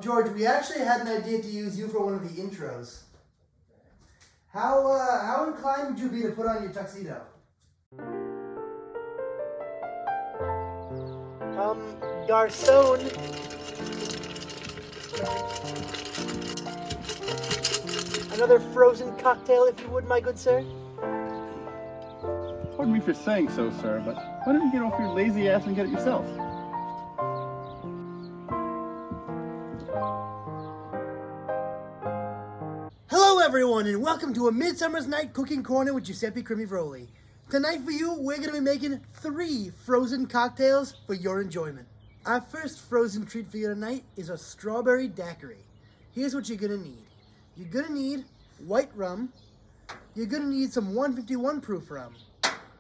George, we actually had an idea to use you for one of the intros. How inclined would you be to put on your tuxedo? Garçon. Another frozen cocktail, if you would, my good sir. Pardon me for saying so, sir, but why don't you get off your lazy ass and get it yourself? Hello, everyone, and welcome to A Midsummer's Night Cooking Corner with Giuseppe CrimiVaroli. Tonight for you, we're going to be making 3 frozen cocktails for your enjoyment. Our first frozen treat for you tonight is a strawberry daiquiri. Here's what you're going to need. You're going to need white rum. You're going to need some 151 proof rum.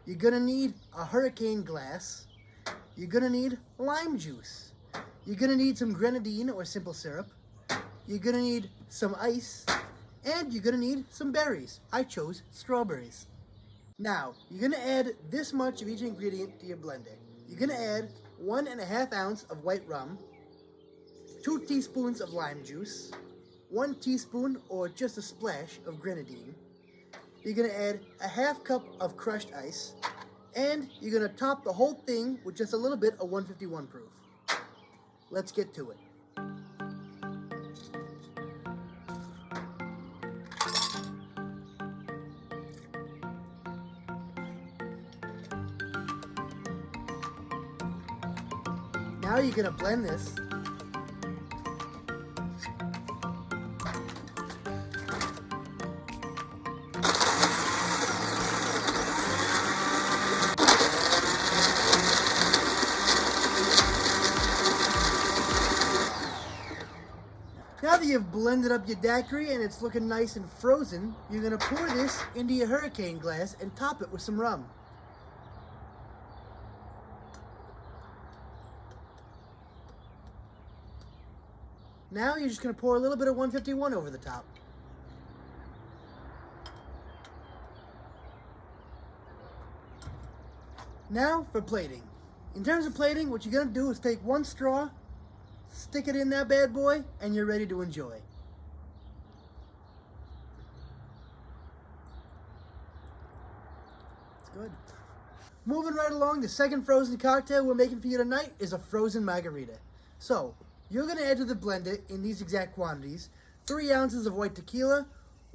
You're going to need a hurricane glass. You're going to need lime juice. You're going to need some grenadine or simple syrup. You're going to need some ice. And you're going to need some berries. I chose strawberries. Now, you're going to add this much of each ingredient to your blender. You're going to add 1.5 ounces of white rum, 2 teaspoons of lime juice, 1 teaspoon or just a splash of grenadine. You're going to add a 1/2 cup of crushed ice, and you're going to top the whole thing with just a little bit of 151 proof. Let's get to it. Now you're going to blend this. Now that you've blended up your daiquiri and it's looking nice and frozen, you're going to pour this into your hurricane glass and top it with some rum. Now you're just going to pour a little bit of 151 over the top. Now for plating. In terms of plating, what you're going to do is take 1 straw, stick it in that bad boy, and you're ready to enjoy. It's good. Moving right along, the second frozen cocktail we're making for you tonight is a frozen margarita. So, you're going to add to the blender in these exact quantities 3 ounces of white tequila,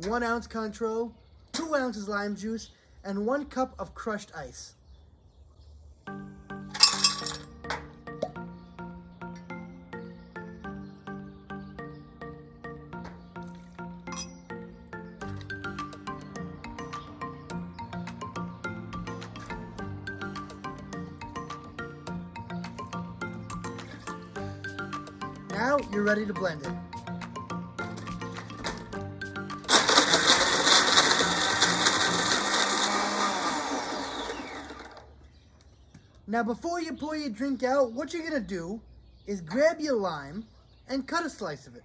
1 ounce Cointreau, 2 ounces lime juice, and 1 cup of crushed ice. Now you're ready to blend it. Now before you pour your drink out, what you're going to do is grab your lime and cut a slice of it.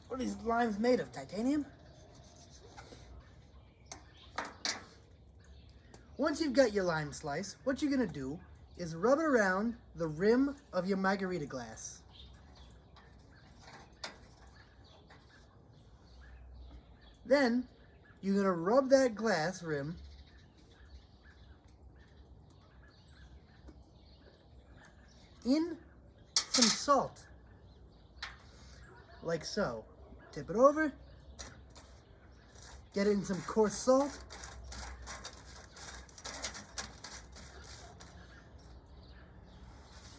What are these limes made of? Titanium? Once you've got your lime slice, what you're going to do is rub it around the rim of your margarita glass. Then, you're going to rub that glass rim in some salt, like so. Tip it over, get it in some coarse salt.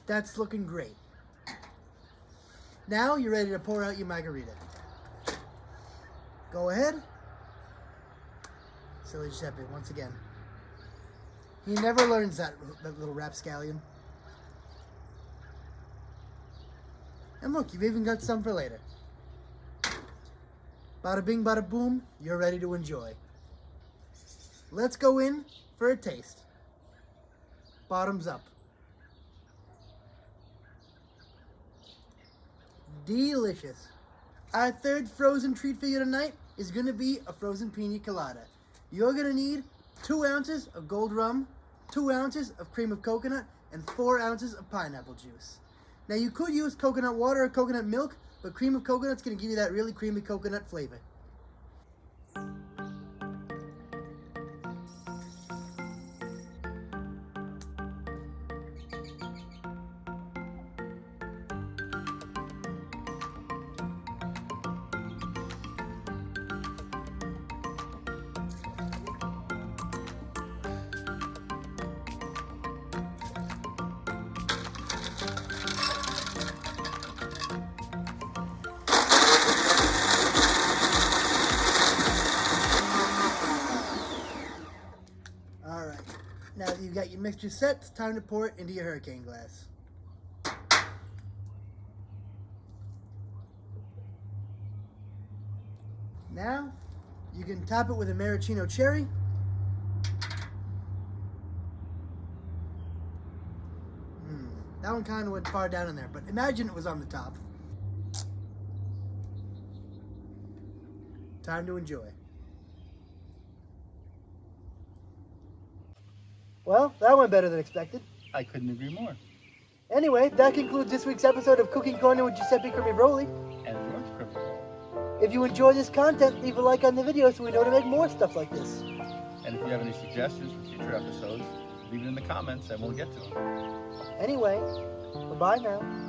That's looking great. Now you're ready to pour out your margarita. Go ahead. Silly Giuseppe, once again. He never learns that little rapscallion. And look, you've even got some for later. Bada bing, bada boom, you're ready to enjoy. Let's go in for a taste. Bottoms up. Delicious. Our third frozen treat for you tonight is going to be a frozen Pina Colada. You're going to need 2 ounces of gold rum, 2 ounces of cream of coconut, and 4 ounces of pineapple juice. Now you could use coconut water or coconut milk, but cream of coconut's going to give you that really creamy coconut flavor. Alright, now that you've got your mixture set, it's time to pour it into your hurricane glass. Now, you can top it with a maraschino cherry. That one kind of went far down in there, but imagine it was on the top. Time to enjoy. Well, that went better than expected. I couldn't agree more. Anyway, that concludes this week's episode of Cooking Corner with Giuseppe CrimiVaroli. And George CrimiVaroli. If you enjoy this content, leave a like on the video so we know to make more stuff like this. And if you have any suggestions for future episodes, leave it in the comments and we'll get to them. Anyway, bye-bye now.